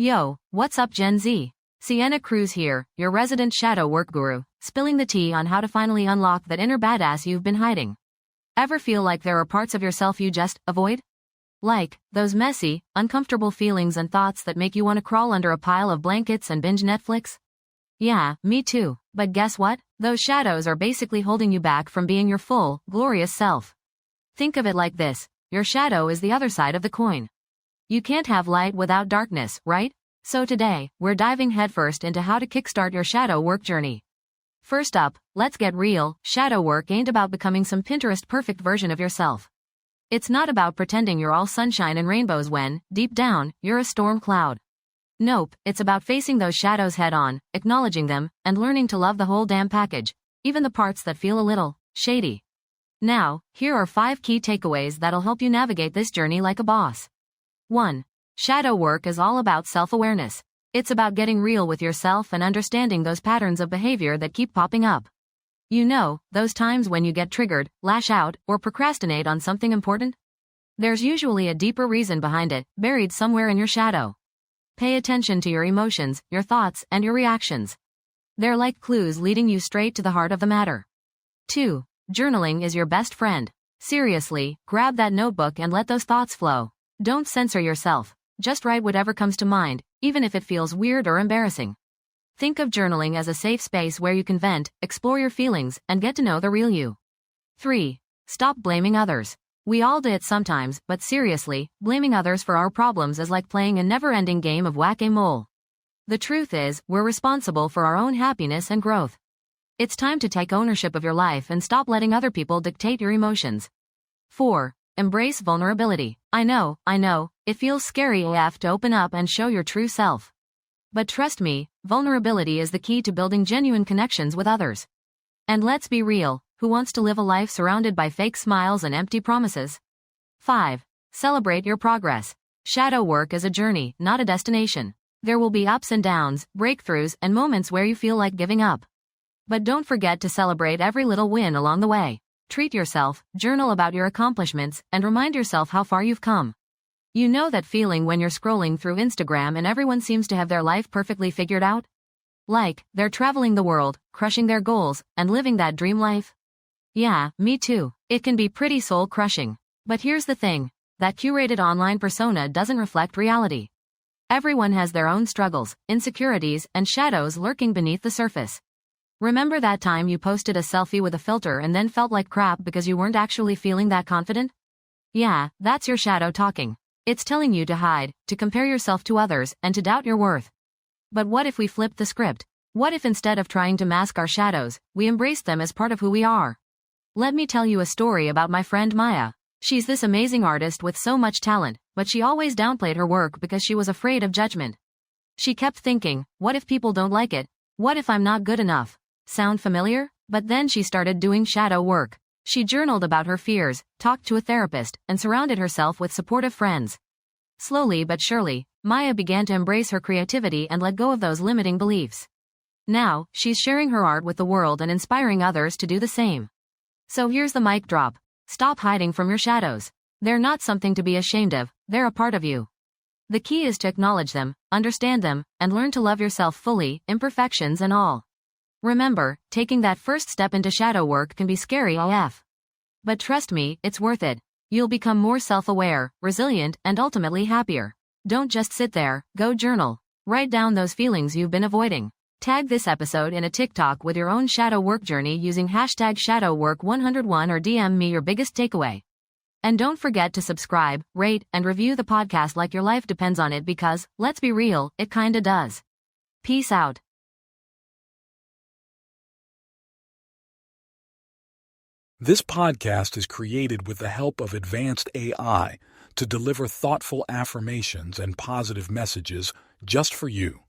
Yo, what's up Gen Z? Sienna Cruz here, your resident shadow work guru, spilling the tea on how to finally unlock that inner badass you've been hiding. Ever feel like there are parts of yourself you just avoid? Like, those messy, uncomfortable feelings and thoughts that make you want to crawl under a pile of blankets and binge Netflix? Yeah, me too, but guess what? Those shadows are basically holding you back from being your full, glorious self. Think of it like this, your shadow is the other side of the coin. You can't have light without darkness, right? So today, we're diving headfirst into how to kickstart your shadow work journey. First up, let's get real, shadow work ain't about becoming some Pinterest perfect version of yourself. It's not about pretending you're all sunshine and rainbows when, deep down, you're a storm cloud. Nope, it's about facing those shadows head on, acknowledging them, and learning to love the whole damn package, even the parts that feel a little shady. Now, here are 5 key takeaways that'll help you navigate this journey like a boss. 1. Shadow work is all about self-awareness. It's about getting real with yourself and understanding those patterns of behavior that keep popping up. You know, those times when you get triggered, lash out, or procrastinate on something important? There's usually a deeper reason behind it, buried somewhere in your shadow. Pay attention to your emotions, your thoughts, and your reactions. They're like clues leading you straight to the heart of the matter. 2. Journaling is your best friend. Seriously, grab that notebook and let those thoughts flow. Don't censor yourself. Just write whatever comes to mind, even if it feels weird or embarrassing. Think of journaling as a safe space where you can vent, explore your feelings, and get to know the real you. 3. Stop blaming others. We all do it sometimes, but seriously, blaming others for our problems is like playing a never-ending game of whack-a-mole. The truth is, we're responsible for our own happiness and growth. It's time to take ownership of your life and stop letting other people dictate your emotions. 4. Embrace vulnerability. I know, it feels scary AF to open up and show your true self. But trust me, vulnerability is the key to building genuine connections with others. And let's be real, who wants to live a life surrounded by fake smiles and empty promises? 5. Celebrate your progress. Shadow work is a journey, not a destination. There will be ups and downs, breakthroughs, and moments where you feel like giving up. But don't forget to celebrate every little win along the way. Treat yourself, journal about your accomplishments, and remind yourself how far you've come. You know that feeling when you're scrolling through Instagram and everyone seems to have their life perfectly figured out? Like, they're traveling the world, crushing their goals, and living that dream life? Yeah, me too. It can be pretty soul-crushing. But here's the thing, that curated online persona doesn't reflect reality. Everyone has their own struggles, insecurities, and shadows lurking beneath the surface. Remember that time you posted a selfie with a filter and then felt like crap because you weren't actually feeling that confident? Yeah, that's your shadow talking. It's telling you to hide, to compare yourself to others, and to doubt your worth. But what if we flipped the script? What if instead of trying to mask our shadows, we embraced them as part of who we are? Let me tell you a story about my friend Maya. She's this amazing artist with so much talent, but she always downplayed her work because she was afraid of judgment. She kept thinking, what if people don't like it? What if I'm not good enough? Sound familiar? But then she started doing shadow work. She journaled about her fears, talked to a therapist, and surrounded herself with supportive friends. Slowly but surely, Maya began to embrace her creativity and let go of those limiting beliefs. Now, she's sharing her art with the world and inspiring others to do the same. So here's the mic drop. Stop hiding from your shadows. They're not something to be ashamed of, they're a part of you. The key is to acknowledge them, understand them, and learn to love yourself fully, imperfections and all. Remember, taking that first step into shadow work can be scary AF. But trust me, it's worth it. You'll become more self-aware, resilient, and ultimately happier. Don't just sit there, go journal. Write down those feelings you've been avoiding. Tag this episode in a TikTok with your own shadow work journey using #ShadowWork101 or DM me your biggest takeaway. And don't forget to subscribe, rate, and review the podcast like your life depends on it because, let's be real, it kinda does. Peace out. This podcast is created with the help of advanced AI to deliver thoughtful affirmations and positive messages just for you.